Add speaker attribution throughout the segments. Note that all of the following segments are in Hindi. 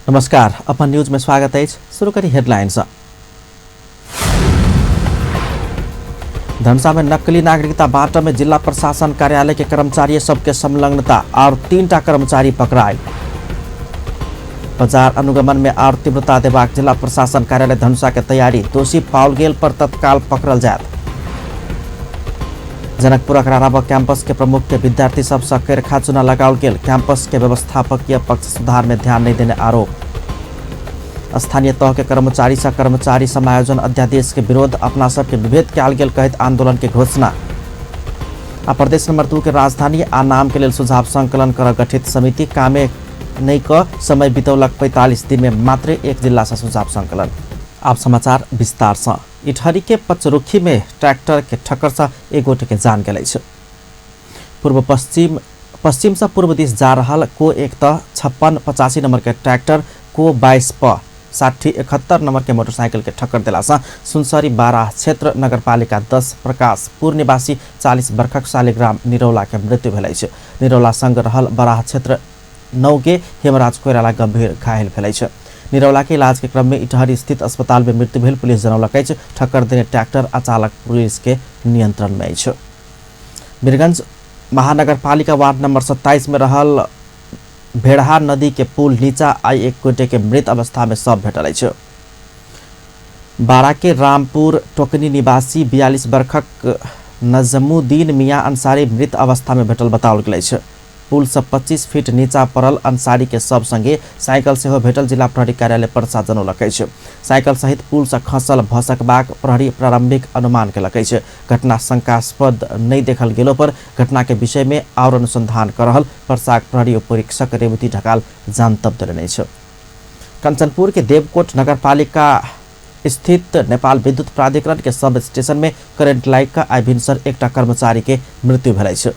Speaker 1: नमस्कार, अपन न्यूज में स्वागत है। शुरू करी हेडलाइंस। धनुषा में नकली नागरिकता बांट में जिला प्रशासन कार्यालय के कर्मचारी सबके संलग्नता और 3 कर्मचारी पकड़ाए। बाजार अनुगमन में और तीव्रता देबाक जिला प्रशासन कार्यालय धनुषा के तैयारी, दोषी पाओल गेल पर तत्काल पकड़ल जाए। जनकपुरक राराबा कैंपस के प्रमुख के विद्यार्थी सब सकेर खाचुना लगाओल गेल, कैंपस के व्यवस्थापकीय पक्ष सुधार में ध्यान नहीं देने आरोप। स्थानीय तह के कर्मचारी से कर्मचारी समायोजन अध्यादेश के विरोध, अपना सब के विभेद के आल गेल कहत आंदोलन के घोषणा। प्रदेश नंबर 2 के राजधानी आ नाम के लिए सुझाव संकलन कर गठित समिति कामे नहीं क समय बितौलक 45 दिन में मात्र 1 जिला से सुझाव संकलन। आप समाचार विस्तार से। इटहरी के पचरुखी में ट्रैक्टर के ठक्कर से एक गोटे के जान गई। पूर्व पश्चिम से पूर्व दिश जा रहा को एक 5685 नंबर के ट्रैक्टर को 22 प 6071 नंबर के मोटरसाइकिल के ठक्कर दिला सुनसरी बाराह क्षेत्र नगरपालिका 10 प्रकाशपुर निवासी 40 वर्षक शालिग्राम निरौला के मृत्यु भेल। निरौला संग रहल बाराह क्षेत्र 9 के हेमराज कोइराला गंभीर घायल भेल। निरौला के इलाज के क्रम में इटहरी स्थित अस्पताल में मृत्यु भेल। पुलिस जनौलक ठक्कर देने ट्रैक्टर अचालक पुलिस के नियंत्रण में अछि। वीरगंज महानगरपालिका वार्ड नंबर 27 में रहल भेड़हा नदी के पुल नीचा आई एक गोटे के मृत अवस्था में शव भेटल अछि। बारा के रामपुर टोकनी निवासी 42 वर्षक नजमुद्दीन मियाँ अंसारी मृत अवस्था में भेटल बताओल गेल अछि। पुल से 25 फीट नीचा पड़ल अंसारी के शव संगे साइकिल से भेटल जिला प्रहरी कार्यालय पर्सा जनौलक अछि। साइकिल सहित पुल से खसल भसकबाक प्रहरी प्रारंभिक अनुमान केलक अछि। घटना शंकास्पद नहीं देखल गेलो पर घटना के विषय में और अनुसंधान कर रहल पर्साक प्रहरी उपरीक्षक रेवती ढकाल जानकारी देने अछि। कंचनपुर के देवकोट नगरपालिका स्थित नेपाल विद्युत प्राधिकरण के सब स्टेशन में करेंट लाइट का आइभिन्सर 1 कर्मचारी के मृत्यु भेल अछि।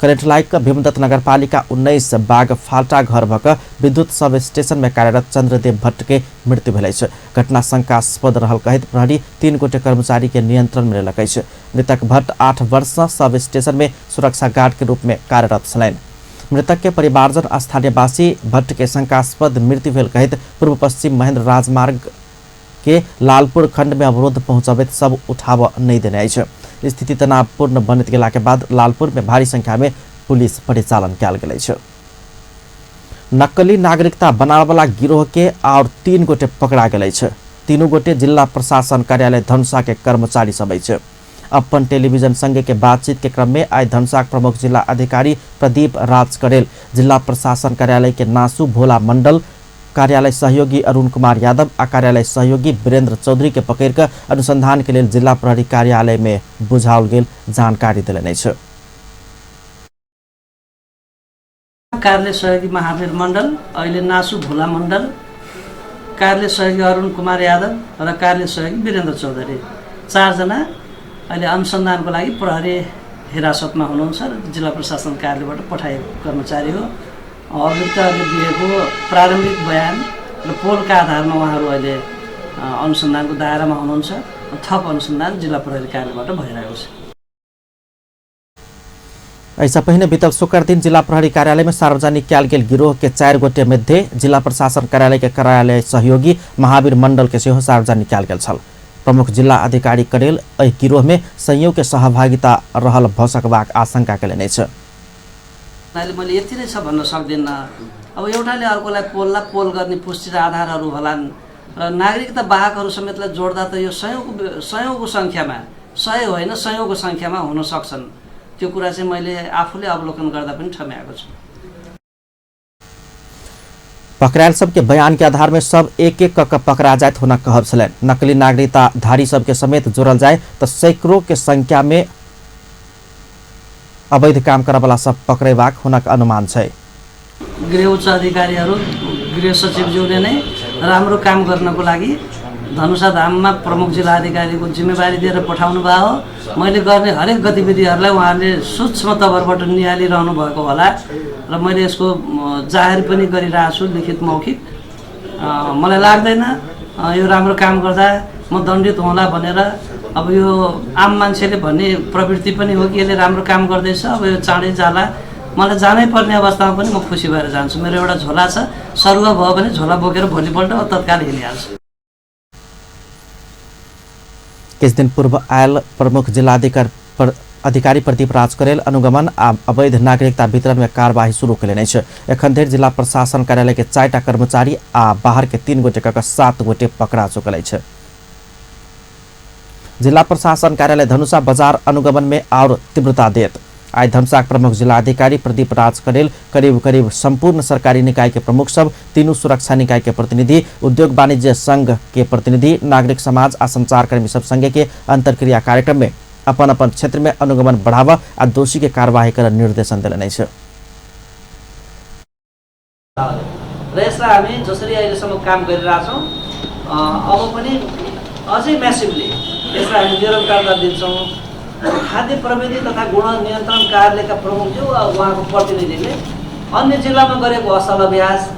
Speaker 1: करेंट लाइट का भीमदत्त नगरपालिका 19 बाग फाल्टा घर भक विद्युत सब स्टेशन में कार्यरत चंद्रदेव भट्ट के मृत्यु भेल। घटना शंकास्पद रहल कहत प्रहरी 3 गोटे कर्मचारी के नियंत्रण में लेलक। मृतक भट्ट 8 वर्ष सब स्टेशन में सुरक्षा गार्ड के रूप में कार्यरत छलैन। मृतक के परिवारजन स्थानीयवासी भट्ट के शंकास्पद मृत्यु भेल कहत पूर्व पश्चिम महेंद्र राजमार्ग के लालपुर खंड में अवरोध पहुंचाबैत सब उठाव नहीं देने अछि। स्थिति तनावपूर्ण बनत गेला के बाद लालपुर में भारी संख्या में पुलिस परिचालन कयल गेल अछि। नकली नागरिकता बनावे वाला गिरोह के और 3 गोटे पकड़ा गेल अछि। 3 गोटे जिला प्रशासन कार्यालय धनुषा के कर्मचारी सब अछि। अपन टेलीविजन संगे के बातचीत के क्रम में आई धनुषा प्रमुख जिला अधिकारी प्रदीप राज करेल, जिला प्रशासन कार्यालय के नासू भोला मंडल, कार्यालय सहयोगी अरुण कुमार यादव आ कार्यालय सहयोगी वीरेंद्र चौधरी के पकड़ कर अनुसंधान के लिए जिला प्रहरी कार्यालय में बुझाओल गेल जानकारी दिलनि अछि।
Speaker 2: कार्यालय सहयोगी महावीर मंडल, अहिले नासू भोला मंडल, कार्यालय सहयोगी अरुण कुमार यादव र कार्यालय सहयोगी वीरेंद्र चौधरी 4 जना अहिले अनुसन्धानको लागि प्रहरी हिरासतमा हुनुहुन्छ। जिला प्रशासन कार्यालयबाट पठाइएको कर्मचारी हो। अभियुक्तहरूले दिएको प्रारम्भिक बयान र पोलका आधारमा उहाँहरू अहिले अनुसन्धानको दायरामा हुनुहुन्छ। थप अनुसन्धान जिल्ला प्रहरी कार्यालयबाट भइरहेको छ।
Speaker 1: ऐसा पहिने बीतल शुक्र दिन जिला प्रहरी कार्यालय में सार्वजनिक कयल गेल गिरोह के 4 गोटे मध्य जिला प्रशासन कार्यालय के कार्यालय सहयोगी महावीर मंडल के सेहो सार्वजनिक कयल गेल छल। प्रमुख जिला अधिकारी करेल एहि गिरोह में संयोग के सहभागिता रहल भसकबाक आशंका केलनि अछि।
Speaker 2: मैले यति नै छ भन्न सक्दिनँ। अब एउटाले अर्कोलाई पोल गर्ने पुष्टि र आधारहरू होलान्। नागरिकता वाहकहरू समेतलाई जोड्दा त यो सयौंको संख्यामा, 100 होइन सयौंको संख्यामा हुन सक्छन्। त्यो कुरा चाहिँ मैले आफूले अवलोकन गर्दा पनि ठम्याएको छु।
Speaker 1: पकड़ायल सबके बयान के आधार में सब एक क पकड़ा जाए होना कहब छलैन। नकली नागरिकता धारी सबके समेत जोड़ल जाए तो सैकड़ों के संख्या में अवैध काम करे वाला सब पकड़ेबाक हुनक अनुमान छै।
Speaker 2: गृह उच्च अधिकारीहरू, गृह सचिवज्यूले नै राम्रो काम गर्नको लागि धनुषा धाममा प्रमुख जिल्ला अधिकारीको जिम्मेवारी दिएर पठाउनु भयो। मैले गर्ने हरेक गतिविधिहरूलाई उहाँहरूले सूक्ष्म तवरबाट निहालिरहनु भएको होला र मैले यसको जाहेर पनि गरिरहेको छु, लिखित मौखिक। मलाई लाग्दैन यो राम्रो काम गर्दा म दण्डित होला भनेर। अब यो आम मान्छेले भन्ने प्रवृत्ति पनि हो कि यसले राम्रो काम गर्दैछ, अब यो चाँडै जाला मलाई जानै पर्ने अवस्थामा पनि म खुसी भएर जान्छु। मेरो एउटा झोला छ, सरुवा भयो भने झोला बोकेर भोलिपल्ट तत्काल हिँडिहाल्छु।
Speaker 1: केही दिन पूर्व आयल प्रमुख अधिकारी प्रदीप राज करेल अनुगमन आ अवैध नागरिकता वितरण में कार्यवाही शुरू कैले छै। एखन धरि जिला प्रशासन कार्यालय के 4टा कर्मचारी आ बाहर के 3 गोटे कऽ 7 गोटे पकड़ा चुकल छै। जिला प्रशासन कार्यालय धनुषा बाजार अनुगमन में और तीव्रता देत। आज धनुषा प्रमुख जिला अधिकारी प्रदीप राज करेल करीब संपूर्ण सरकारी निकाय के प्रमुख सब, तीनों सुरक्षा निकाय के प्रतिनिधि, उद्योग वाणिज्य संघ के प्रतिनिधि, नागरिक समाज आ संचारकर्मी सब संगे के अंतरक्रिया कार्यक्रम में अपन क्षेत्र में अनुगमन बढ़ावा आ दोषी के कार्यवाही कर निर्देशन दिलाने छ।
Speaker 2: र यसलाई हामी जसरी अहिलेसम्म काम गरिरहेछौँ अब पनि अझै म्यासिभली यसलाई हामी निरन्तरता दिन्छौँ। खाद्य प्रविधि तथा गुण नियन्त्रण कार्यालयका प्रमुखज्यू उहाँको प्रतिनिधिले अन्य जिल्लामा गरेको असल अभ्यास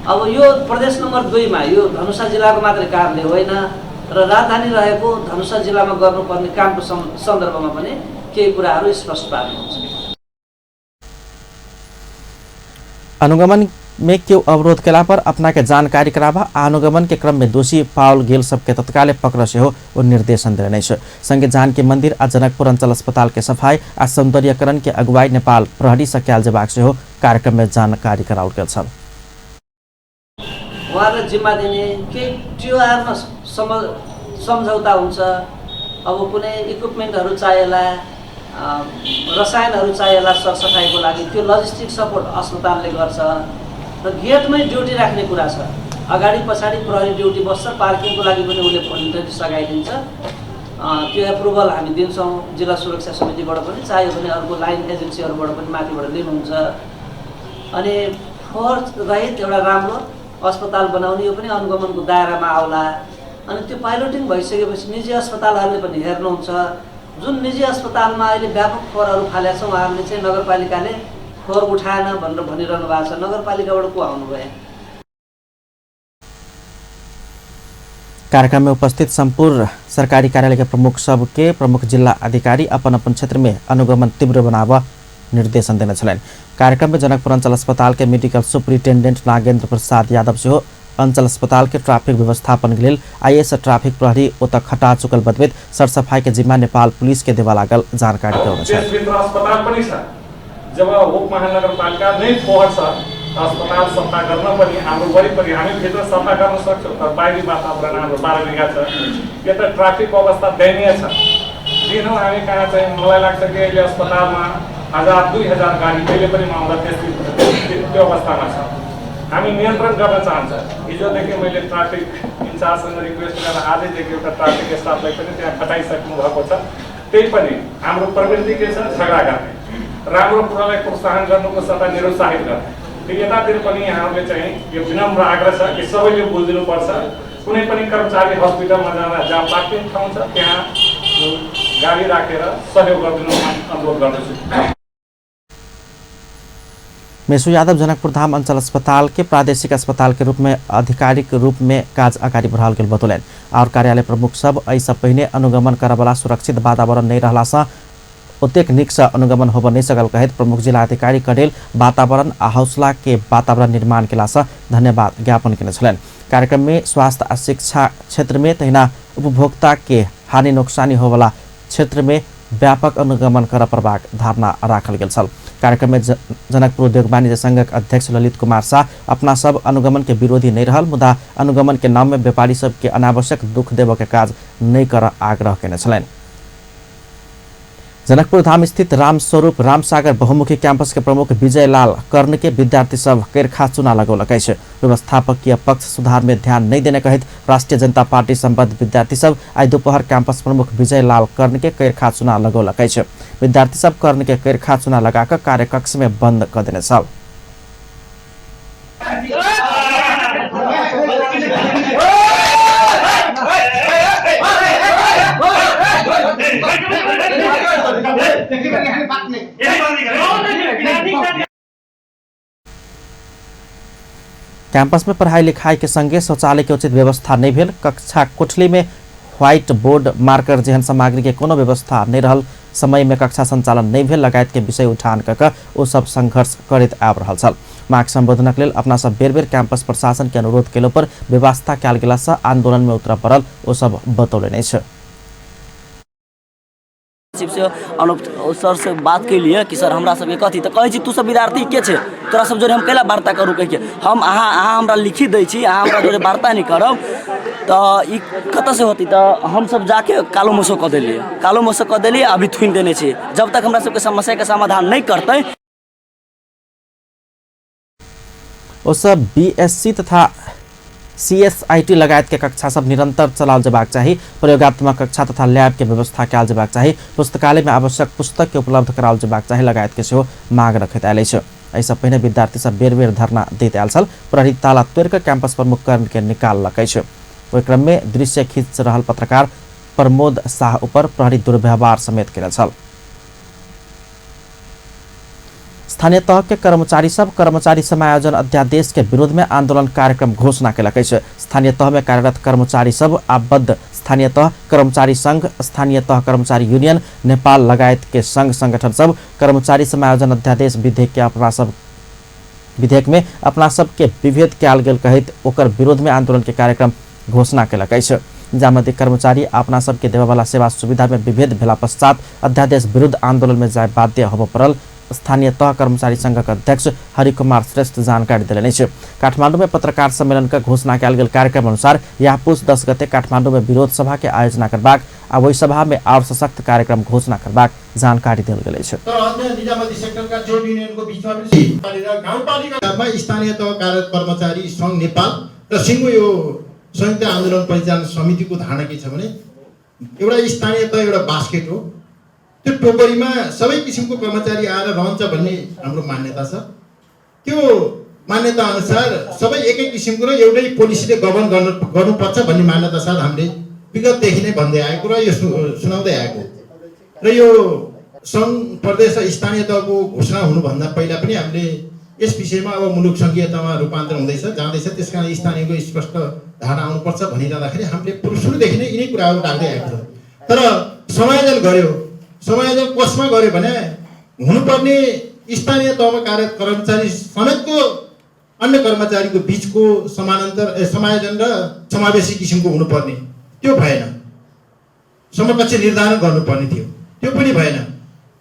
Speaker 2: अब यो प्रदेश नम्बर 2 मा यो धनुषा जिल्लाको मात्रै कार्यालय होइन र राजधानी रहेको धनुषा जिल्लामा गर्नुपर्ने कामको सन्दर्भमा पनि केही कुराहरू स्पष्ट पार्नुहुन्छ।
Speaker 1: अनुगमन में क्यों अवरोध केला पर अपना के जानकारी करावा अनुगमन के क्रम में दोषी पावल गेल सबके तत्काले पकड़ से हो वो निर्देशन दिलाने छ। संगे जानकी मंदिर आ जनकपुर अंचल अस्पताल के सफाई आ सौंदर्यकरण के अगुवाई नेपाल प्रहरी सक्याल जेबाक से हो कार्यक्रम में जानकारी कराउल गेल छ।
Speaker 2: उहाँलाई जिम्मा दिने के टिओआरमा सम्झौता हुन्छ। अब कुनै इक्विपमेन्टहरू चाहिएला, रसायनहरू चाहिएला सरसफाइको लागि, त्यो लजिस्टिक सपोर्ट अस्पतालले गर्छ र गेटमै ड्युटी राख्ने कुरा छ। अगाडि पछाडि प्रहरी ड्युटी बस्छ, पार्किङको लागि पनि उसले भोलिन्टरी सघाइदिन्छ। त्यो एप्रुभल हामी दिन्छौँ जिल्ला सुरक्षा समितिबाट पनि, चाहियो भने अर्को लाइन एजेन्सीहरूबाट पनि माथिबाट लिनुहुन्छ। अनि फोहोर रहित एउटा राम्रो अस्पताल बनाउने यो पनि अनुगमनको दायरामा आउला। अनि त्यो पाइलोटिङ भइसकेपछि निजी अस्पतालहरूले पनि हेर्नुहुन्छ। जुन निजी अस्पतालमा अहिले व्यापक फोहोरहरू फालेका छ उहाँहरूले चाहिँ नगरपालिकाले फोहोर उठाएन भनेर भनिरहनु भएको छ। नगरपालिकाबाट को आउनुभयो?
Speaker 1: कार्यक्रम में उपस्थित संपूर्ण सरकारी कार्यालय के प्रमुख सब के प्रमुख जिला अधिकारी अपन क्षेत्र में अनुगमन तीव्र बनावा निर्देशन देने छलन। कार्यक्रम में जनकपुर अंचल अस्पताल के मेडिकल सुपरिटेंडेंट नागेंद्र प्रसाद यादव से हो अंचल अस्पताल के ट्राफिक व्यवस्थापन के लिए आईएएस ट्राफिक प्रहरी उत खटा चुकल बदवेद सरसफाई के जिम्मा नेपाल पुलिस के देवा लागल जानकारी
Speaker 3: जब उप महानगरपालिका नै फोहोर छ अस्पताल सफा गर्न पनि हाम्रो वरिपरि हामी भित्र सफा गर्न सक्छौँ तर बाहिरी वातावरण हाम्रो 12 बिघा छ। यो त ट्राफिक अवस्था दयनीय छ। दिनौँ हामी कहाँ चाहिँ मलाई लाग्छ कि अहिले अस्पतालमा 1000-2000 गाडी कहिले पनि आउँदा त्यो अवस्थामा छ। हामी नियन्त्रण गर्न चाहन्छ। हिजोदेखि मैले ट्राफिक इन्चार्जसँग रिक्वेस्ट गरेर आजैदेखि एउटा ट्राफिक स्टाफलाई पनि त्यहाँ खटाइसक्नु भएको छ। त्यही पनि हाम्रो प्रवृत्ति के छ झगडा गर्ने, राम्रो कुरालाई प्रोत्साहन गर्नुको सट्टा निरुत्साहित गर्ने। त्यो यतातिर पनि यहाँहरूले चाहिँ यो विनम्र आग्रह छ कि सबैले बुझ्नुपर्छ। कुनै पनि कर्मचारी हस्पिटलमा जाँदा जहाँ पार्किङ ठाउँ छ त्यहाँ गाडी राखेर सहयोग गरिदिनु अनुरोध गर्दछु।
Speaker 1: मेसु यादव जनकपुर धाम अंचल अस्पताल के प्रादेशिक अस्पताल के रूप में आधिकारिक रूप में काज अगाडि बढ़ाल गेल बतौलन और कार्यालय प्रमुख सब ऐसा पहिने अनुगमन करवाला सुरक्षित वातावरण नहीं रहला सा ओतेक निक से अनुगमन होब नहीं सकल कहित प्रमुख जिला अधिकारी कडेल वातावरण आ हौसला के वातावरण निर्माण केला सा धन्यवाद ज्ञापन केने छलन। कार्यक्रम में स्वास्थ्य आ शिक्षा क्षेत्र में तहिना उपभोक्ता के हानि नोक्सानी होवाला क्षेत्र में व्यापक अनुगमन कर प्रभाग धारणा राखल गेल छल। कार्यक्रम में जनकपुर उद्योग वाणिज्य संघ अध्यक्ष ललित कुमार शाह अपना सब अनुगमन के विरोधी नहीं रहल मुदा अनुगमन के नाम में व्यापारी सब के अनावश्यक दुख देव के काज नहीं कर आग्रह केने छलन। जनकपुर धाम स्थित रामस्वरूप रामसागर बहुमुखी कैंपस के प्रमुख विजय लाल कर्ण के विद्यार्थी सब केरखा चुना लगौलक अछि। व्यवस्थापकीय पक्ष सुधार में ध्यान नहीं देने कहित राष्ट्रीय जनता पार्टी संबद्ध विद्यार्थी सब आज दोपहर कैंपस प्रमुख विजय लाल कर्ण के केरखा चुना लगौलक अछि। विद्यार्थी सब कर्ण के केरखा चुना लगाकर कार्यकक्ष में बंद कर देने सब। कैंपस में पढ़ाई लिखाई के संगे शौचालय के उचित व्यवस्था नहीं भेल, कक्षा कोठली में व्हाइट बोर्ड मार्कर जेहन सामग्री के कोनो व्यवस्था नहीं रहल, समय में कक्षा संचालन नहीं भेल लगायत के विषय उठान कऽ ओ सब संघर्ष करैत आबि रहल छल। माग संबोधनक लेल अपना सब बेर बेर कैंपस प्रशासन के अनुरोध केला पर व्यवस्था कयल गेला सँ आंदोलन में उतरऽ पड़ल, ओ सब बतौलनि अछि।
Speaker 4: से अनुप सर से बात के लिए कि सर हमरा सब कथी तो कहे तू सब विद्यार्थी के छे, तोरा सब जोरे हम कैला वार्ता करू कह के हम अहाँ हमरा लिखी दै छी, अहाँ हमरा जोरे वार्ता नहीं करब तो ई कतऽ से होती। तो हम सब जाके कालो मोसो कऽ देलिए अभी थुन देने छी। जब तक हमरा सबके समस्या के समाधान नहीं करते
Speaker 1: ओ सब बीएससी तथा सीएसआईटी लगायत के कक्षा सब निरंतर चलाओल जबाक चाही, प्रयोगात्मक कक्षा तथा लैब के व्यवस्था कयल जबाक चाही, पुस्तकालय में आवश्यक पुस्तक के उपलब्ध कराओल जबाक चाही लगायत के सेहो माग रखैत आयल अछि। एहिसँ पहिने विद्यार्थी सब बेर बेर धरना दैत आयल छल। प्रहरी ताला तोड़ कऽ कैंपस प्रमुख कर्ण के निकाललक अछि। ओहि क्रम में दृश्य खींच रहल पत्रकार प्रमोद शाह ऊपर प्रहरी दुर्व्यवहार समेत केने छल। स्थानीय तह के कर्मचारी सब कर्मचारी समायोजन अध्यादेश के विरोध में आंदोलन कार्यक्रम घोषणा केलक अछि। स्थानीय तह में कार्यरत कर्मचारी सब आबद्ध स्थानीय तह कर्मचारी संघ, स्थानीय तह कर्मचारी यूनियन नेपाल लगायत के संघ संगठन सब कर्मचारी समायोजन अध्यादेश विधेयक में अपना सब के विभेद कयल गेल कहैत ओकर विरोध में आंदोलन के कार्यक्रम घोषणा केलक अछि। निजामती कर्मचारी अपना सब के देबय वाला सेवा सुविधा में विभेद भेला पश्चात अध्यादेश विरुद्ध आंदोलन में जाय बाध्य होबय पड़ल। स्थानीय तह कर्मचारी संघ के अध्यक्ष हरिकुमार श्रेष्ठ जानकारी दिलनि अछि। काठमांडू में पत्रकार सम्मेलन का घोषणा कयल गेल कार्यक्रम अनुसार यह पुस 10 गते काठमांडू में विरोध सभा के आयोजना करबाक आ वही सभा में और सशक्त कार्यक्रम घोषणा करबाक जानकारी दिल गेल अछि।
Speaker 5: तर अन्य निजामती सेक्टरका ट्रेड युनियनको बीचमा पनि गाउँपालिकामा स्थानीय तह कार्यरत कर्मचारी संघ नेपाल र सिङ्गो यो संयुक्त आन्दोलन परिचालन समितिको धारणा के छ भने एउटा स्थानीय तह एउटा बास्केट हो, त्यो टोकरीमा सबै किसिमको कर्मचारी आएर रहन्छ भन्ने हाम्रो मान्यता छ। त्यो मान्यता अनुसार सबै एकै किसिमको र एउटै पोलिसीले गभर्न गर्नुपर्छ भन्ने मान्यता साथ हामीले विगतदेखि नै भन्दै आएको र यो सुनाउँदै आएको र यो सङ्घ प्रदेश स्थानीय तहको घोषणा हुनुभन्दा पहिला पनि हामीले यस विषयमा अब मुलुक सङ्घीयतामा रूपान्तरण हुँदैछ जाँदैछ, त्यसकारण स्थानीयको स्पष्ट धारणा आउनुपर्छ भनिरहँदाखेरि हामीले सुरुदेखि नै यिनै कुराहरू राख्दै आएको छ। तर समायोजन गर्यो, समायोजन कसमा गर्यो भने हुनुपर्ने स्थानीय तहमा कार्यरत कर्मचारी समेतको अन्य कर्मचारीको बीचको समायोजन र समावेशी किसिमको हुनुपर्ने, त्यो भएन। समकक्ष निर्धारण गर्नुपर्ने थियो, त्यो पनि भएन।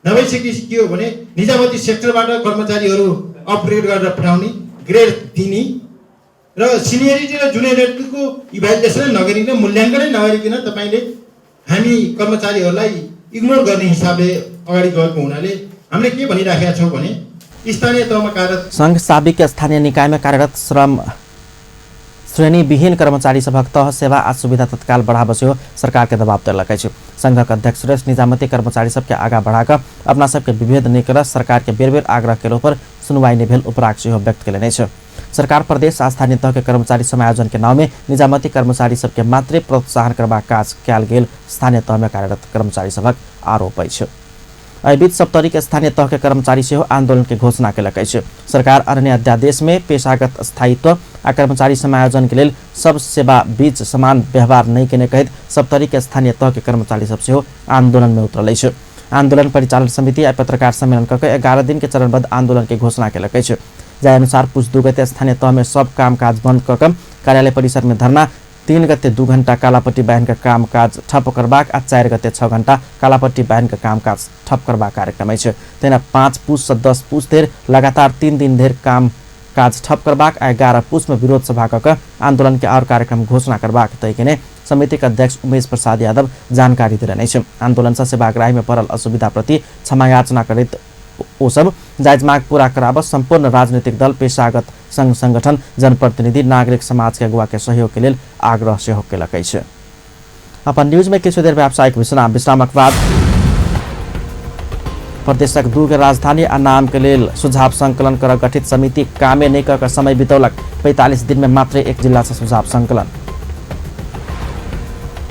Speaker 5: नभइसके के हो भने निजामती सेक्टरबाट कर्मचारीहरू अपग्रेड गरेर पठाउने, ग्रेड दिने र सिनियरिटी र जुनियरिटीको इभ्यालुएसन नगरिकन मूल्याङ्कनै नगरिकन तपाईँले हामी कर्मचारीहरूलाई इग्नोर गर्ने हिसाबले अगाडि गएको हुनाले हामीले के भनिराखेका छौँ भने स्थानीय तहमा कार्यरत
Speaker 1: संघ साबिक स्थानीय निकाय में कार्यरत श्रम श्रेणी विहीन कर्मचारी सभक तह सेवा आ सुविधा तत्काल बढ़ाबे सेहो सरकार के दबाव देलक अछि। संघक अध्यक्ष सुरेश निजामती कर्मचारी सबके आगा बढ़ाकर अपना सबके विभेद नहीं कर सरकार के बेर बेर आग्रह केला पर सुनवाई नहीं भेल उपराग सेहो व्यक्त केलनि अछि। सरकार प्रदेश आ स्थानीय तह के कर्मचारी समायोजन के नाम में निजामती कर्मचारी सबके मात्रै प्रोत्साहन करबाक काज कयल गेल स्थानीय तह में कार्यरत कर्मचारी सभक आरोप अछि। एहि बीच सप्तरी के स्थानीय तह के कर्मचारी सेहो आंदोलन के घोषणा केलक अछि। सरकार अन्य अध्यादेश में पेशागत स्थायित्व आ कर्मचारी समायोजन के लेल सब सेवा बीच समान व्यवहार नहीं केने कहैत सप्तरी के स्थानीय तह के कर्मचारी सब सेहो आंदोलन में उतरल अछि। आंदोलन परिचालन समिति आ पत्रकार सम्मेलन कऽ 11 दिन के चरणबद्ध आंदोलन के घोषणा केलक अछि। जाय अनुसार पुस 2 गते स्थानीय तह में सब काम काज बंद कऽ कार्यालय परिसर में धरना, 3 गते 2 घंटा कालापट्टी बहन का काम काज ठप करबाक आ 4 गते 6 घंटा कालापट्टी बहन का काम काज ठप करबाक कार्यक्रम अछि। तेना 5 पुस से 10 पुस धरि लगातार 3 दिन धरि काम काज ठप करबाक आ 11 पुस में विरोध सभा कऽ आंदोलन के और कार्यक्रम घोषणा करबाक तय केने समिति के अध्यक्ष उमेश प्रसाद यादव जानकारी देलनि अछि। आंदोलन से सेवाग्राही में पड़ल असुविधा प्रति क्षमा याचना करैत ओ सब जायज माग पूरा कराब संपूर्ण राजनीतिक दल, पेशागत संघ संगठन, जनप्रतिनिधि, नागरिक समाज के अगुवा के सहयोग के लिए आग्रह सेहो केलक अछि। अपन न्यूज में किछु देर व्यावसायिक विश्रामक बाद प्रदेशक 2 के राजधानी आ नाम के लेल सुझाव संकलन कर गठित समिति कामे नहीं कर समय बितौलक। 45 दिन में मात्र 1 जिला से सुझाव संकलन।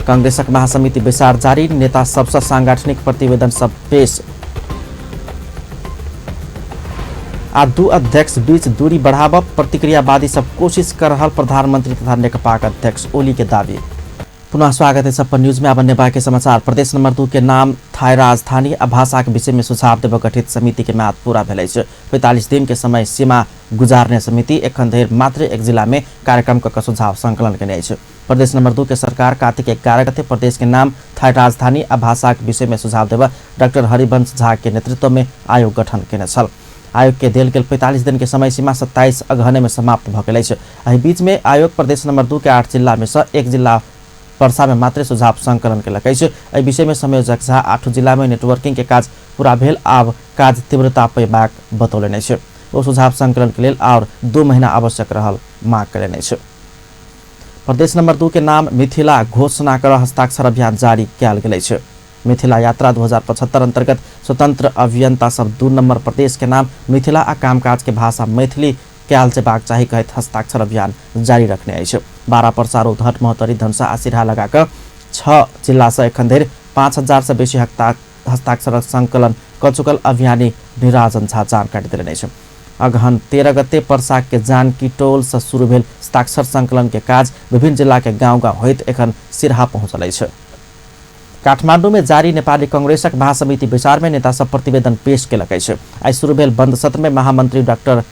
Speaker 1: कांग्रेसक महासमिति बैसार जारी, नेता सबसे सांगठनिक प्रतिवेदन सब पेश। आ 2 अध्यक्ष बीच दूरी बढ़ाव प्रतिक्रियावादी सब कोशिश कर रहा प्रधानमंत्री तथा नेकपा अध्यक्ष ओली के दावी। पुनः स्वागत है सब न्यूज में। अब अन्य बाकी समाचार। प्रदेश नंबर 2 के नाम थाई राजधानी आ भाषा के विषय में सुझाव देव गठित समिति के म्याद पूरा भेल। 45 दिन के समय सीमा गुजारने समिति एखन धरि मात्र एक जिला में कार्यक्रम का सुझाव संकलन केने अछि। प्रदेश नंबर 2 के सरकार कार्तिक 11 गते प्रदेश के नाम थाई राजधानी आ भाषा के विषय में सुझाव देव डॉक्टर हरिवंश झा के नेतृत्व में आयोग गठन केने छल। आयोग के देल गेल 45 दिन के समय सीमा 27 अगहने में समाप्त भ गेल अछि। एहि बीच में आयोग प्रदेश नंबर 2 के 8 जिला में से एक जिला पर्सा में मात्र सुझाव संकलन केलक अछि। एहि विषय में संयोजक झा 8 जिला में नेटवर्किंग के काज पूरा भेल, आब काज तीव्रता पैबाक बतौलनि अछि। ओ सुझाव संकलन के लेल और 2 महीना आवश्यक रहल मांग कयलनि अछि। प्रदेश नंबर 2 के नाम मिथिला घोषणा कर हस्ताक्षर अभियान जारी कयल गेल अछि। मिथिला यात्रा 2075 अंतर्गत स्वतंत्र अभियंता सब 2 नंबर प्रदेश के नाम मिथिला आ कामकाज के भाषा मैथिली कयल जेबाक चाही कहैत हस्ताक्षर अभियान जारी रखने अछि। 12 पर्सा रौतहट महोत्तरी धनुषा आ सिरहा लगाकर 6 जिला से एखन धरि 5000 से बेसी हस्ताक्षर संकलन क चुकल अभियानी निराजन झा जानकारी देलनि अछि। अगहन 13 गते पर्सा के जानकी टोल से शुरू भेल हस्ताक्षर संकलन के काज विभिन्न जिला के गाँव होइत एखन सिरहा पहुंचल अछि। काठमांडू में जारी नेपाली कांग्रेसक महासमिति बैसार में नेता सब प्रतिवेदन पेश केलक अछि। आई शुरू भेल बंद सत्र में महामंत्री डॉक्टर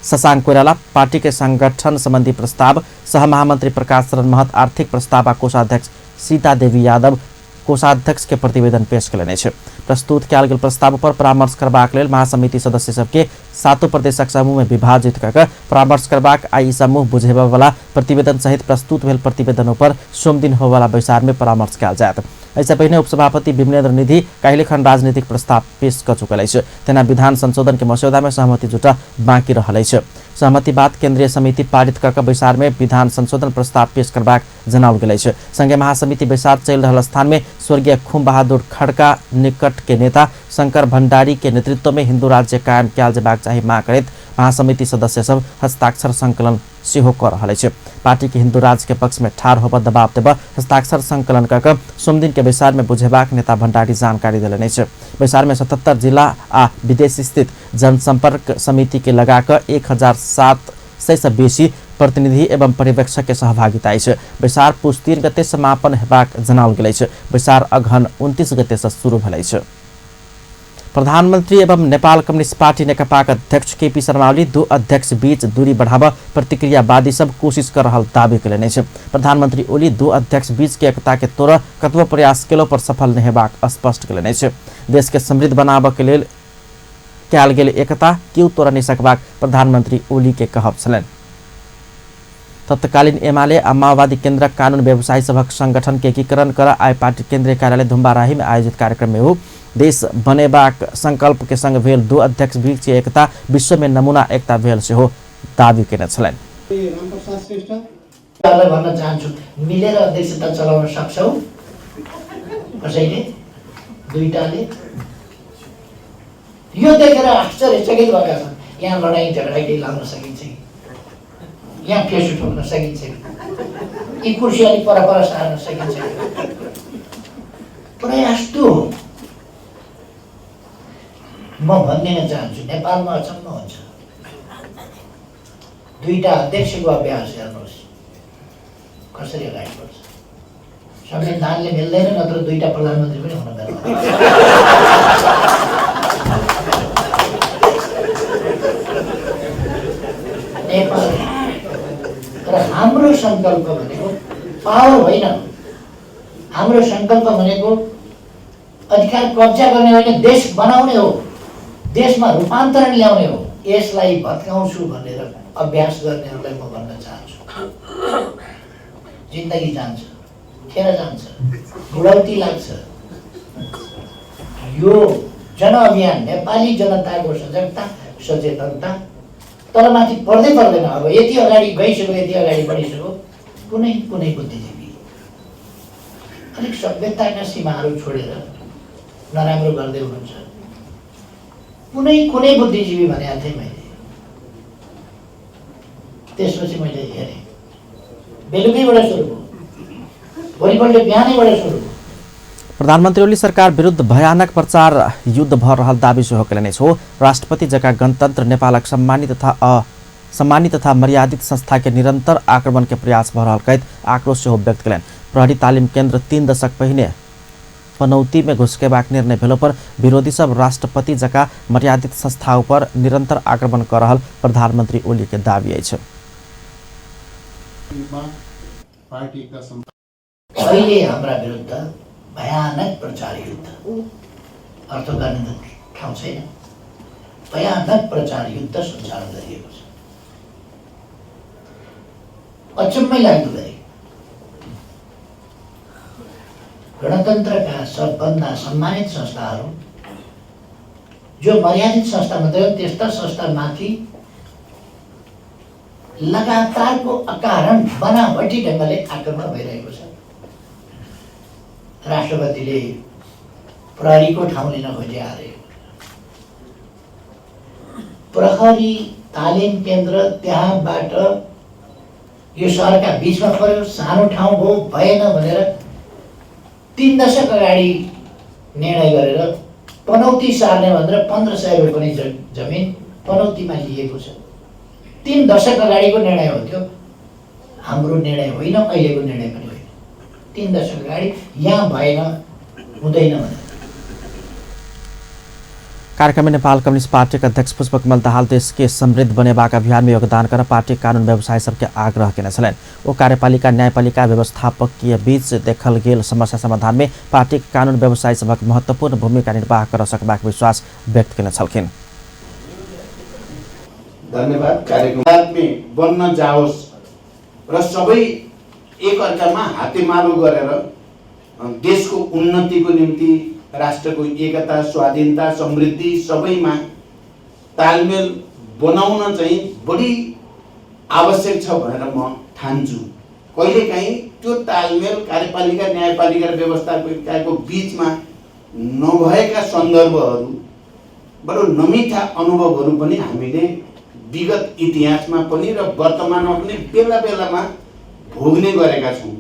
Speaker 1: शशांक कोइराला पार्टी के संगठन संबंधी प्रस्ताव, सह महामंत्री प्रकाश शरण महत आर्थिक प्रस्ताव आ कोषाध्यक्ष सीता देवी यादव कोषाध्यक्ष के प्रतिवेदन पेश कयलनि अछि। प्रस्तुत कयल गेल प्रस्ताव पर परामर्श करबाक लेल महासमिति सदस्य सबके 7 प्रदेशक समूह में विभाजित कऽ कऽ परामर्श करबाक आ ई समूह बुझेबा वाला प्रतिवेदन सहित प्रस्तुत भेल प्रतिवेदनों पर सोम दिन होबय वाला बैसार में परामर्श कयल जायत। ऐसे पहिने उपसभापति विमलेन्द्र निधि काल्हिखन राजनीतिक प्रस्ताव पेश कर चुकल अछि। तेना विधान संशोधन के मसौदा में सहमति जुटा बाँकी रहल अछि। सहमति बाद केंद्रीय समिति पारित कऽ कऽ बैसार में विधान संशोधन प्रस्ताव पेश करबाक जनाओल गेल अछि। संगे महासमिति बैसार चलि रहल स्थान में स्वर्गीय खुम बहादुर खड़का निकट के नेता शंकर भंडारी के नेतृत्व में हिंदू राज्य कायम कयल जेबाक चाही मांग करैत महासमिति सदस्य सब हस्ताक्षर संकलन सेहो कर रहल अछि। पार्टी के हिंदू राज्य के पक्ष में ठाड़ होबा दबाव देबा हस्ताक्षर संकलन कऽ कऽ सोम दिन के बैसार में बुझेबाक नेता भंडारी जानकारी देलनि अछि। बैसार में 77 जिला आ विदेश स्थित जनसंपर्क समिति के लगाकर 1700 से बेसी प्रतिनिधि एवं पर्यवेक्षक के सहभागिता अछि। बैसार पुस 3 गते समापन हेबाक जनाओल गेल अछि। बैसार अगहन 29 गते से शुरू भेल अछि। प्रधानमंत्री एवं नेपाल कम्युनिस्ट पार्टी नेकपाक अध्यक्ष केपी शर्मा ओली 2 अध्यक्ष बीच दूरी बढ़ावा प्रतिक्रियावादी सब कोशिश कर रहल दावी कयलनि अछि। प्रधानमंत्री ओली 2 अध्यक्ष बीच के एकता के तोड़ कतबो प्रयास केलो पर सफल नहीं हेबाक स्पष्ट कयलनि अछि। देश के समृद्ध बनाबऽ के लेल कयल गेल एकता क्यों तोड़ नहीं सकबाक प्रधानमंत्री ओली के कहब छलनि। तत्कालीन एमाले आ माओवादी केन्द्रक कानून व्यवसायी सभक संगठन के एकीकरण कर आइ पार्टी केंद्रीय कार्यालय धुम्बाराही में आयोजित कार्यक्रम में देश बनेबाक संकल्प के संग भेल 2 अध्यक्ष बीच एकता विश्व में नमूना एकता भेल सेहो दावी केने छलनि।
Speaker 6: रामप्रसाद श्रेष्ठ भन्न चाहन्छु, मिलेर अध्यक्षता चलाउन सक्छौ कसैले दुईटाले। यो देखेर आश्चर्यचकित भएका छन्। यहाँ लडाईँ झगडा केही लाउन सकिन्छ, यहाँ फेसु ठोक्न सकिन्छ, यी कुर्सी अलिक परपर सार्न सकिन्छ। प्रयास तो म भन्न चाहन्छु, नेपालमा अचम्म हुन्छ। 2टा अध्यक्षको अभ्यास हेर्नुहोस् कसरी अगाडि बढ्छ। संविधानले मिल्दैन, नत्र 2टा प्रधानमन्त्री पनि हुन पर्दैन। नेपाल तर हाम्रो संकल्प भनेको पावर होइन, हाम्रो संकल्प भनेको अधिकार कब्जा गर्ने होइन, देश बनाउने हो, देशमा रूपान्तरण ल्याउने हो। यसलाई भत्काउँछु भनेर अभ्यास गर्नेहरूलाई म भन्न चाहन्छु, जिन्दगी जान्छ, खेर जान्छ, बुढौती लाग्छ। यो जनअभियान नेपाली जनताको सजगता सचेतनता तर माथि पर्दै पर्दैन। अब यति अगाडि गइसक्यो, यति अगाडि बढिसक्यो, कुनै कुनै बुद्धिजीवी अलिक सभ्यताका सीमाहरू छोडेर नराम्रो गर्दै हुनुहुन्छ। कुनै बुद्धिजीवी भनेको थिएँ मैले। त्यसपछि मैले हेरेँ, बेलुकैबाट सुरु भयो, भोलिपल्ट बिहानैबाट सुरु भयो।
Speaker 1: प्रधानमंत्री ओली सरकार विरुद्ध भयानक प्रचार युद्ध भर रहल दावी सेहो कयलनि अछि। राष्ट्रपति जका गणतन्त्र नेपालक सम्मानित तथा सम्मानित तथा मर्यादित संस्था के निरंतर आक्रमण के प्रयास भ रहल कहैत आक्रोश सेहो व्यक्त कयलनि। प्रहरी तालिम केन्द्र 3 दशक पहिने पनौती में घुसकेबाक निर्णय भेला पर विरोधी सब राष्ट्रपति जका मर्यादित संस्था पर निरंतर आक्रमण कर रहल प्रधानमंत्री ओली के दावी अछि।
Speaker 6: अहिले हाम्रा विरुद्ध भयानक प्रचार युद्ध अर्थ गर्ने ठाउँ छैन, भयानक प्रचार युद्ध सञ्चालन गरिएको छ। अचम्मै लाग्दो गरी गणतन्त्रका सबभन्दा सम्मानित संस्थाहरू जो मर्यादित संस्था मात्रै हो त्यस्ता संस्थामाथि लगातारको अकारण बनावटी ढङ्गले आक्रमण भइरहेको छ। राष्ट्रपतिले प्रहरीको ठाउँ लिन खोजिआएको प्रहरी तालिम केन्द्र त्यहाँबाट यो सहरका बिचमा पर्यो, सानो ठाउँ हो, भएन भनेर 3 दशक अगाडि निर्णय गरेर पनौती सार्ने भनेर 1500 रुपियाँ पनि जमिन पनौतीमा लिएको छ। 3 दशक अगाडिको निर्णय हो त्यो, हाम्रो निर्णय होइन, अहिलेको निर्णय पनि होइन। 3 दशक अगाडि यहाँ भएन, हुँदैन भनेर।
Speaker 1: कार्यक्रम में नेपाल कम्युनिस्ट पार्टी के अध्यक्ष पुष्पकमल दाहाल देश के समृद्ध बनेबाक अभियान में योगदान कर पार्टी कानून व्यवसायी सबके आग्रह केने छलनि। ओ कार्यपालिका न्यायपालिका व्यवस्थापकीय बीच देखल गेल समस्या समाधान में पार्टी कानून व्यवसायी सबक महत्वपूर्ण भूमिका निर्वाह कर सकबाक विश्वास व्यक्त केने छलखिन।
Speaker 7: धन्यवाद। कार्यक्रम में बन्न जाओस् र सबै एकअर्कामा हातेमालो गरेर देशको उन्नतिको निम्ति राष्ट्रको एकता, स्वाधीनता, समृद्धि सबैमा तालमेल बनाउन चाहिँ बढी आवश्यक छ भनेर म ठान्छु। कहिलेकाहीँ त्यो तालमेल कार्यपालिका न्यायपालिका र व्यवस्थापकको बीचमा नभएका सन्दर्भहरू, बडो नमिठा अनुभवहरू पनि हामीले विगत इतिहासमा पनि र वर्तमानमा पनि बेला बेलामा भोग्ने गरेका छौँ।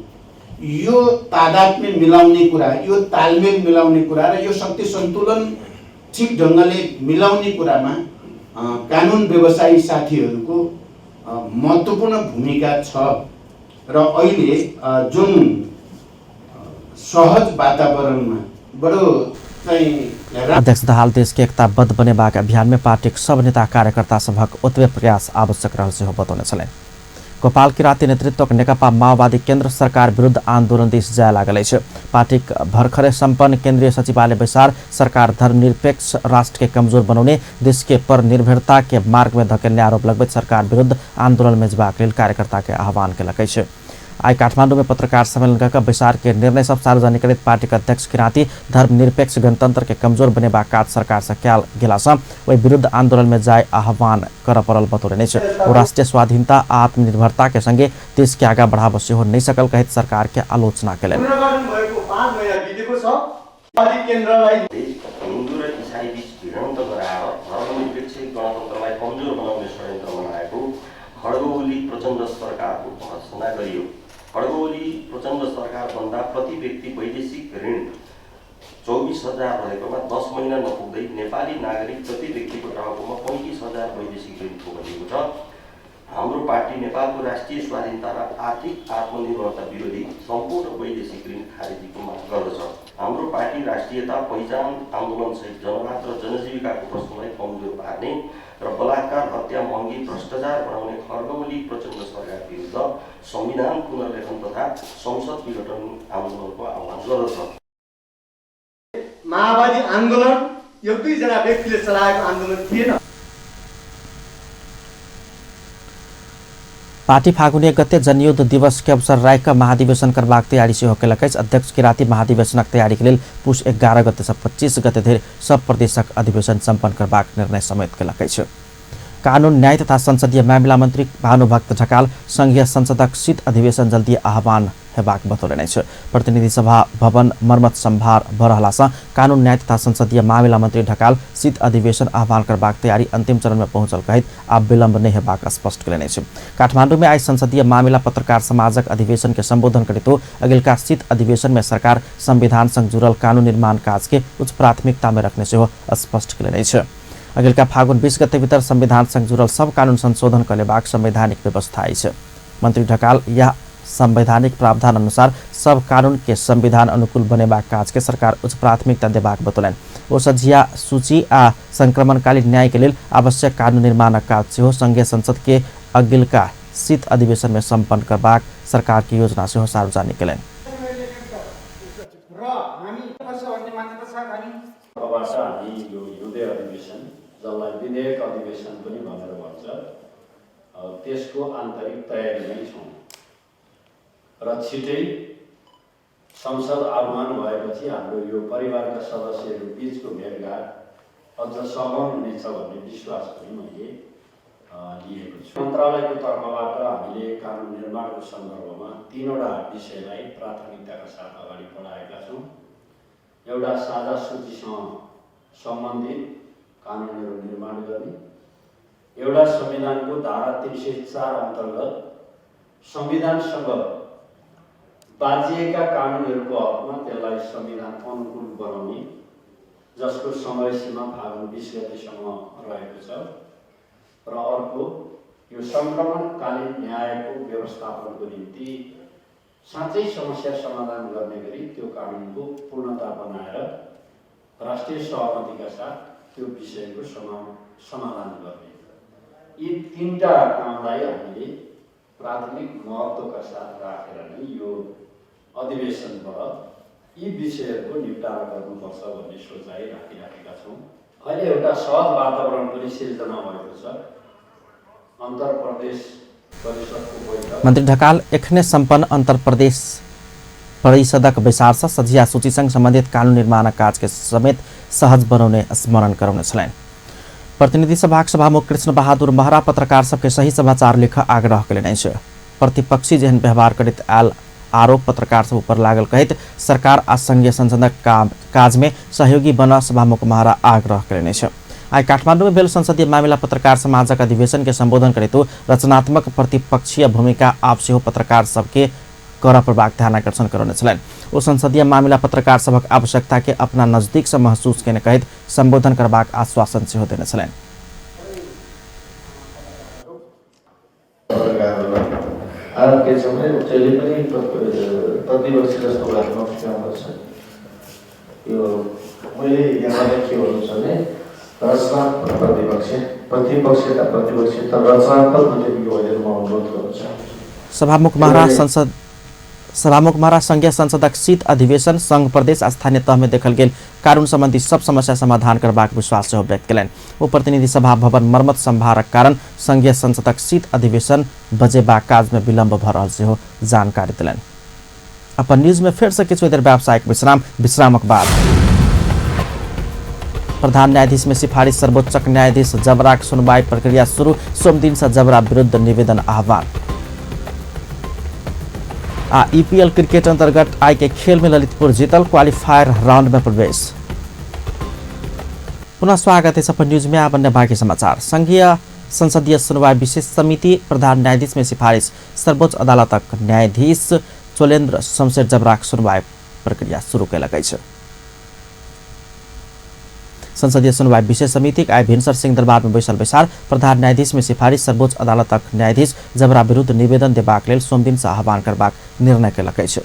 Speaker 7: यो तादात्म्य मिलाउने कुरा, यो तालमेल मिलाउने कुरा र यो शक्ति सन्तुलन ठिक ढङ्गले मिलाउने कुरामा कानुन व्यवसायी साथीहरूको महत्त्वपूर्ण भूमिका छ र अहिले जुन सहज वातावरणमा बडो
Speaker 1: अध्यक्ष दाहाल देश के एकताबद्ध बनेबाक अभियान में पार्टी सब नेता कार्यकर्ता सभक ओतबे प्रयास आवश्यक रहल सेहो बतौने छलनि। गोपाल किराती नेतृत्वक नेकपा माओवादी केन्द्र सरकार विरुद्ध आन्दोलन दिस जाय लागल अछि। पार्टी भर्खरै सम्पन्न केन्द्रीय सचिवालय बैसार सरकार धर्मनिरपेक्ष राष्ट्र के कमजोर बनाउने, देश के पर निर्भरता के मार्ग में धकेल्ने आरोप लगबैत सरकार विरुद्ध आन्दोलन में जबाक लेल कार्यकर्ता के आह्वान केलक अछि। आई काठमाडौँ में पत्रकार सम्मेलन कर बैसार के निर्णय सब सार्वजनिक करैत पार्टी के अध्यक्ष किराती धर्मनिरपेक्ष गणतंत्र के कमजोर बनेबाक काज सरकार से कयल गेला सँ ओहि विरुद्ध आंदोलन में जाय आह्वान कर पड़ल बतौलनि अछि। ओ राष्ट्रीय स्वाधीनता आत्मनिर्भरता के संगे देश के आगा बढ़ाब सेहो नहीं सकल कहित सरकार के आलोचना केलनि।
Speaker 8: खड्गौली प्रचण्ड सरकार भन्दा प्रति व्यक्ति वैदेशिक ऋण 24,000 रहेकोमा 10 महिना नपुग्दै नेपाली नागरिक प्रति व्यक्तिको टाउकोमा 35,000 वैदेशिक ऋण पुगेको छ। हाम्रो पार्टी नेपालको राष्ट्रिय स्वाधीनता र आर्थिक आत्मनिर्भरता विरोधी सम्पूर्ण वैदेशिक ऋण खारेजीको माग गर्दछ। हाम्रो पार्टी राष्ट्रियता पहिचान आन्दोलनसहित जनवाद र जनजीविकाको प्रश्नलाई कमजोर पार्ने र बलात्कार, हत्या, महँगी, भ्रष्टाचार बनाउने खड्गौली प्रचण्ड सरकार विरुद्ध संविधान पुनर्लेखन तथा संसद विघटन आन्दोलनको आह्वान गर्दछ।
Speaker 9: माओवादी आन्दोलन यो 2 जना व्यक्तिले चलाएको आन्दोलन थिएन।
Speaker 1: पार्टी फागुन 1 गते जनयुद्ध दिवस के अवसर रायका महाधिवेशन करबाक तैयारी सेहो केलक अछि। अध्यक्ष किराती महाधिवेशनक तैयारी के लेल पुष 11 गते से 25 गते धरि सब प्रदेशक अधिवेशन सम्पन्न करबाक निर्णय समेत केलक अछि। कानून न्याय तथा संसदीय मामिला मंत्री भानुभक्त ढकाल संघीय संसदक शीत अधिवेशन जल्दी आह्वान हेबाक बतौलनि अछि। प्रतिनिधि सभा भवन मर्मत सम्भार भ रहला सँ कानून न्याय तथा संसदीय मामिला मंत्री ढकाल शीत अधिवेशन आह्वान करबाक तैयारी अंतिम चरण में पहुंचल कहित आब विलम्ब नहीं हेबाक स्पष्ट केलनि अछि। काठमाडौँ में आई संसदीय मामिला पत्रकार समाजक अधिवेशन के संबोधन करते अगिलका शीत अधिवेशन में सरकार संविधान संग जुड़ल कानून निर्माण काज के उच्च प्राथमिकता में रखने सेहो स्पष्ट केलनि अछि। अगिल्का फागुन 20 गते भित्र संविधानसँग जुड़ल सब कानून संशोधन करलेबाक संवैधानिक व्यवस्था अछि। मन्त्री ढकाल यह संवैधानिक प्रावधान अनुसार सब कानून के संविधान अनुकूल बनेबाक काज के सरकार उच्च प्राथमिकता देबाक बतौलनि। औषधिया सूची आ संक्रमणकालीन न्याय के लेल आवश्यक कानून निर्माणक काज सेहो संघीय संसद के अगिल्का शीत अधिवेशन में सम्पन्न करबाक सरकार की योजना सेहो सार्वजनिक केलनि।
Speaker 10: जसलाई विधेयक अधिवेशन पनि भनेर भन्छ त्यसको आन्तरिक तयारीमै छौँ र छिटै संसद आह्वान भएपछि हाम्रो यो परिवारका सदस्यहरू बीचको भेटघाट अझ सघन हुनेछ भन्ने विश्वास पनि मैले लिएको छु। मन्त्रालयको तर्फबाट हामीले कानुन निर्माणको सन्दर्भमा 3वटा विषयलाई प्राथमिकताका साथ अगाडि बढाएका छौँ। एउटा साझा सूचीसँग सम्बन्धित कानुनहरू निर्माण गर्ने, एउटा संविधानको धारा 304 अन्तर्गत संविधानसँग बाँचिएका कानुनहरूको हकमा त्यसलाई संविधान अनुकूल बनाउने, जसको समय सीमा फागुन 20 गतेसम्म रहेको छ, र अर्को यो संक्रमणकालीन न्यायको व्यवस्थापनको निम्ति साँच्चै समस्या समाधान गर्ने गरी त्यो कानुनको पूर्णता बनाएर राष्ट्रिय सहमतिका साथ त्यो विषयको समाधान गर्ने। यी 3टा कामलाई हामीले प्राथमिक महत्त्वका साथ राखेर नै यो अधिवेशनबाट यी विषयहरूको निपटारा गर्नुपर्छ भन्ने सोचाइ राखिराखेका छौँ। अहिले एउटा सहज वातावरण पनि सिर्जना भएको छ। अन्तर प्रदेश परिषदको बैठक
Speaker 1: मन्त्री ढकाल एखने सम्पन्न अन्तर प्रदेश परिषदक बैसार सझिया सूचीसँग सम्बन्धित कानुन निर्माण काज के समेत सहज बनाउने स्मरण कराउने छन्। प्रतिनिधि सभाक सभामुख कृष्ण बहादुर महरा पत्रकार सबके सही समाचार लेख आग्रह कयलनि अछि। प्रतिपक्षी जेहन व्यवहार करैत आयल आरोप पत्रकार सब ऊपर लागल कहैत सरकार आ संघीय संसदक काज में सहयोगी बन सभामुख महरा आग्रह कयलनि अछि। आई काठमाडौँ में भेल संसदीय मामिला पत्रकार समाजक अधिवेशन के संबोधन करैत रचनात्मक प्रतिपक्षीय भूमिका आप सेहो पत्रकार सबके कर प्रभाग ध्यान आकर्षण करने छलनि। ओ संसदीय मामिला पत्रकार सबक आवश्यकता के अपना नजदीक से महसूस केने कहैत संबोधन करबाक आश्वासन सेहो देने छलनि। सभामुख महरा संघीय संसदक शीत अधिवेशन संघ प्रदेश स्थानीय तह में देखल गेल कानून संबंधी सब समस्या समाधान करबाक विश्वास सेहो व्यक्त केलनि। ओ प्रतिनिधि सभा भवन मरम्मत सम्भारक कारण संघीय संसदक शीत अधिवेशन बजेबाक काज में विलम्ब भ रहल सेहो जानकारी देलनि। अपन न्यूज में फिर से किछु देर व्यावसायिक विश्रामक बाद प्रधान न्यायाधीश में सिफारिश सर्वोच्च न्यायाधीश जबराक सुनवाई प्रक्रिया शुरू। सोम दिन से जबरा विरुद्ध निवेदन आह्वान। ईपीएल क्रिकेट अंतर्गत आई के खेल में ललितपुर जीतल क्वालिफायर राउंड में प्रवेश। पुनः स्वागत है सफल न्यूज में। आप अन्य बाकी समाचार। संघीय संसदीय सुनवाई विशेष समिति प्रधान न्यायाधीश में सिफारिश सर्वोच्च अदालतक न्यायाधीश चोलेन्द्र शमशेर जबराक सुनवाई प्रक्रिया शुरू कयलक अछि। संसदीय सुनवाई विशेष समिति आई भिनसर सिंह दरबार में बैसल बैसार प्रधान न्यायाधीश में सिफारिश सर्वोच्च अदालतक न्यायाधीश जबरा विरुद्ध निवेदन देबाक लेल सोम दिन से आह्वान करबाक निर्णय कयलक अछि।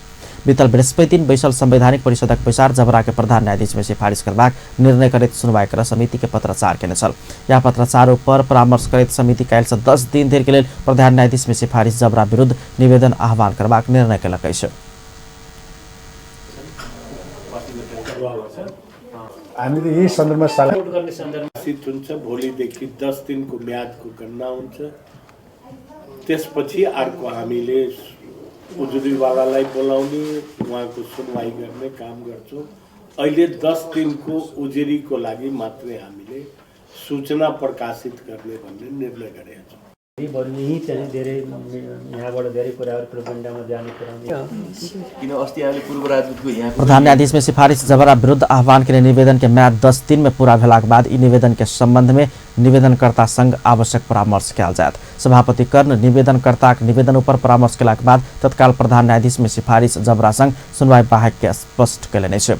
Speaker 1: बीतल बृहस्पति दिन बैसल संवैधानिक परिषदक बैसार जबरा के प्रधान न्यायाधीश में सिफारिश करबाक निर्णय करैत सुनवाई कर समिति के पत्राचार केने छल। यह पत्राचार पर परामर्श करैत समिति काल्हि से 10 दिन धरि के लेल प्रधान न्यायाधीश में सिफारिश जबरा विरुद्ध निवेदन आह्वान करबाक निर्णय कयलक अछि।
Speaker 11: हामीले यही सन्दर्भमा सल्लाह गर्ने सन्दर्भमा सिट हुन्छ। भोलिदेखि 10 दिनको म्यादको गणना हुन्छ। त्यसपछि अर्को हामीले उजुरीवालालाई बोलाउने उहाँको सुनवाई गर्ने काम गर्छौँ। अहिले 10 दिनको उजुरीको लागि मात्रै हामीले सूचना प्रकाशित गर्ने भन्ने निर्णय गरेका छौँ।
Speaker 12: यही चाहिँ धेरै यहाँबाट धेरै कुराहरू प्रबन्धमा जाने कुरा किन अस्ति आले पूर्व राजदूतको यहाँ
Speaker 1: प्रधान न्यायाधीश में सिफारिश जबरा विरुद्ध आह्वान के निवेदन के म्याद 10 दिन में पूरा भेलाक बाद ई निवेदन के संबंध में निवेदनकर्ता संग आवश्यक परामर्श कयल जायत। सभापति कर्ण निवेदनकर्ताक निवेदन पर परामर्श केलाक बाद तत्काल प्रधान न्यायाधीश में सिफारिश जबरा संग सुनवाई बाहेक के स्पष्ट कयलनि अछि।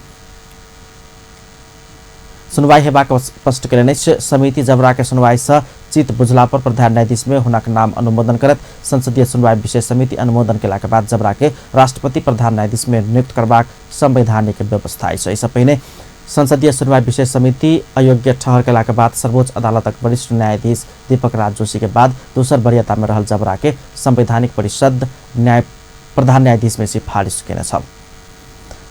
Speaker 1: सुनवाई हेबाक स्पष्ट कयलनि समिति जबरा के सुनवाई से चित बुझला पर प्रधान न्यायाधीश में हुनक नाम अनुमोदन करत संसदीय सुनवाई विशेष समिति अनुमोदन केला के बाद जबरा के राष्ट्रपति प्रधान न्यायाधीश में नियुक्त करबाक संवैधानिक व्यवस्था है। इससे पहले संसदीय सुनवाई विशेष समिति अयोग्य ठहर केला के बाद सर्वोच्च अदालतक वरिष्ठ न्यायाधीश दीपक राज जोशी के बाद दोसर वरीयता में रहल जबरा के संवैधानिक परिषद प्रधान न्यायाधीश में सिफारिश केने छ।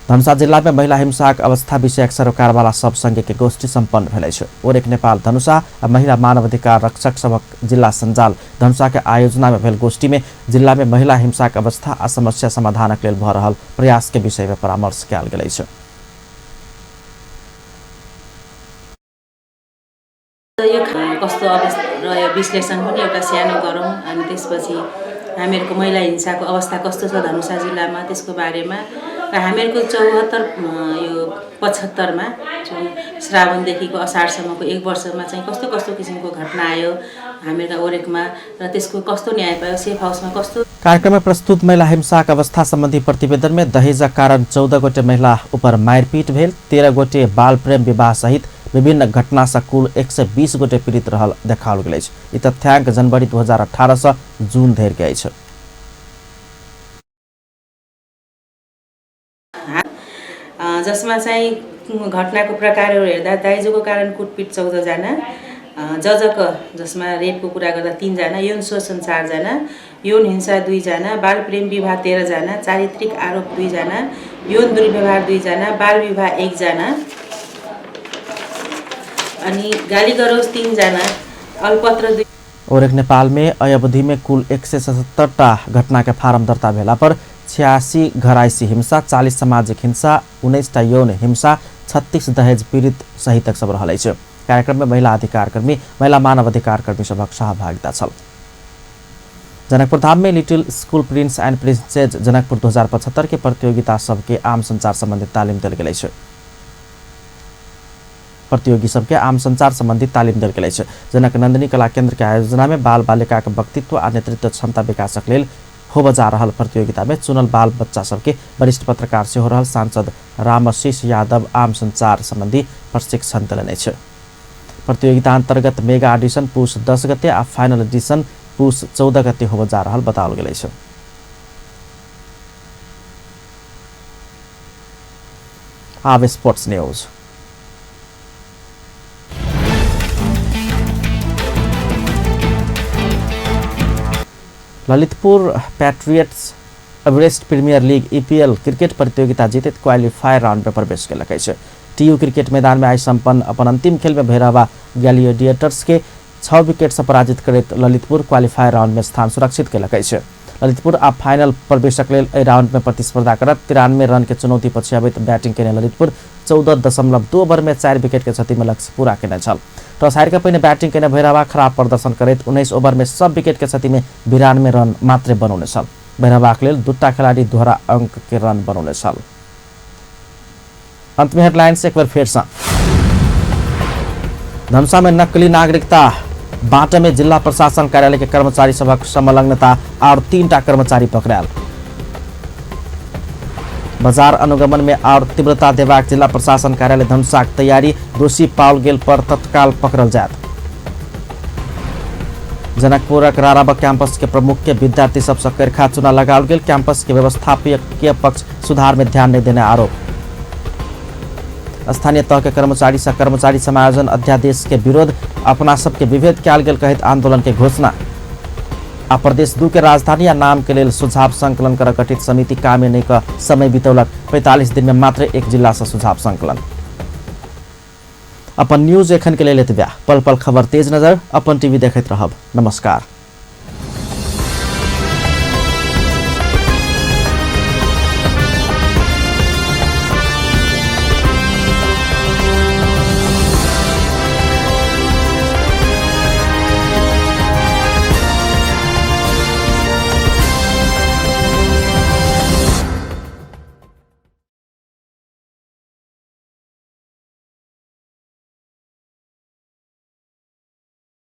Speaker 1: धनुषा जिला में महिला हिंसाक अवस्था विषयक सरोकारवाला सब संघ के गोष्ठी सम्पन्न भेलै छ। ओरेक नेपाल धनुषा आ महिला मानवाधिकार रक्षक सभक जिला संजाल धनुषा के आयोजना में भेल गोष्ठी में जिला में महिला हिंसाक अवस्था आ समस्या समाधानक लेल भ रहल प्रयास के विषय में परामर्श कयल गेलै छ।
Speaker 13: यो कस्तो अवस्था रह्यो विश्लेषण पनि एउटा सानो गरौँ अनि त्यसपछि हामीहरूको महिला हिंसाको अवस्था कस्तो छ धनुषा जिल्लामा त्यसको बारेमा र हामीहरूको 74 यो 75 मा श्रावणदेखिको असारसम्मको 1 वर्षमा चाहिँ कस्तो कस्तो किसिमको घटना आयो हामीका ओरेकमा र त्यसको कस्तो न्याय पायो सेफ हाउसमा कस्तो।
Speaker 1: कार्यक्रम में प्रस्तुत महिला हिंसाक अवस्था संबंधी प्रतिवेदन में दहेजक कारण 14 गोटे महिला उपर मारपीट भेल, 13 गोटे बाल प्रेम विवाह सहित विभिन्न घटना से कुल 120 गोटे पीड़ित रहल देखाओल गेल अछि। ई तथ्यांक जनवरी 2018 से जून धरि के अछि।
Speaker 13: जसमा चाहिँ घटनाको प्रकारहरू हेर्दा दाइजोको कारण कुटपिट 14 जना, जजक जसमा रेपको कुरा गर्दा 3 जना, यौन शोषण 4 जना, यौन हिंसा 2 जना, बाल प्रेम विवाह 13 जना, चारित्रिक आरोप 2 जना, यौन दुर्व्यवहार 2 जना, बाल विवाह 1 जना अनि गाली गलौज 3 जना, अल्पत्र 2।
Speaker 1: ओरेक नेपाल में अवधि में कुल 177टा घटना के फारम दर्ता भेला पर 86 घरायसी हिंसा, 40 सामाजिक हिंसा, 19टा यौन हिंसा, 36 दहेज पीड़ित सहितक सब रहल अछि। कार्यक्रम में महिला अधिकार कर्मी, महिला मानव अधिकार कर्मी सभक सहभागिता छल। जनकपुर धाम में little school prince and princess Janakpur 2075 के प्रतियोगिता सबके आम संचार संबंधी तालीम देल गेल अछि। प्रतियोगी सबके आम संचार संबंधी तालीम देल गेल अछि। जनक नंदिनी कला केंद्र के आयोजना में बाल बालिका के व्यक्तित्व आ नेतृत्व क्षमता विकासक लेल हो बजा रहल प्रतियोगिता में चुनल बाल बच्चा सबके वरिष्ठ पत्रकार से हो रहल सांसद रामशीष यादव आम संचार संबंधी प्रशिक्षण देलनि अछि। प्रतियोगिता अंतर्गत मेगा एडिशन पुष 10 गते आ फाइनल एडिशन पुष 14 गते हो जा रहल बताओल गेल अछि। अब sports news. Lalitpur Patriots Everest Premier League EPL cricket प्रतियोगिता जीतत क्वालिफायर राउंड में प्रवेश केलक अछि। TU क्रिकेट मैदान में आई संपन्न अपन अंतिम खेल में भैरवा ग्लैडिएटर्स के 6 विकेट से पराजित करत ललितपुर क्वालिफायर राउंड में स्थान सुरक्षित केलक अछि। ललितपुर अब फाइनल प्रवेशक लेल एहि राउंड में प्रतिस्पर्धा करत 93 रन के चुनौती पछि अबैत बैटिंग केने ललितपुर 14.2 ओवर में 4 विकेट के क्षति में लक्ष्य पूरा केने छल। टॉस हार के पहिने बैटिंग केने भैरवा खराब प्रदर्शन करत 19 ओवर में सब विकेट के क्षति में 92 रन मात्र बनौने छल। भैरवाक लेल 2टा खिलाड़ी दोहरा अंक के रन बनौने छल। अंत में हेडलाइंस एक बार फिर से। धनुषा में नकली नागरिकता बांटे में जिला प्रशासन कार्यालय के कर्मचारी सभक संलग्नता और 3टा कर्मचारी पकड़ायल। बाजार अनुगमन में और तीव्रता देबाक जिला प्रशासन कार्यालय धनुषाक तैयारी, दोषी पाओल गेल पर तत्काल पकड़ल जायत। जनकपुरक राराबा कैंपस के प्रमुख के विद्यार्थी सब से करखा चुना लगाओल गेल। कैंपस के व्यवस्थापकीय पक्ष सुधार में ध्यान नहीं देने आरोप। स्थानीय तह के कर्मचारी से कर्मचारी समायोजन अध्यादेश के विरोध, अपना सबके विभेद कयल गेल कहत आंदोलन के घोषणा। आ प्रदेश 2 के राजधानी या नाम के लेल सुझाव संकलन कर गठित समिति कामे नहीं का समय बितौलक। 45 दिन में मात्र 1 जिला से सुझाव संकलन। अपन न्यूज एखन के लेल एतबे। पल पल खबर तेज नजर अपन टीवी देखैत रहब। नमस्कार।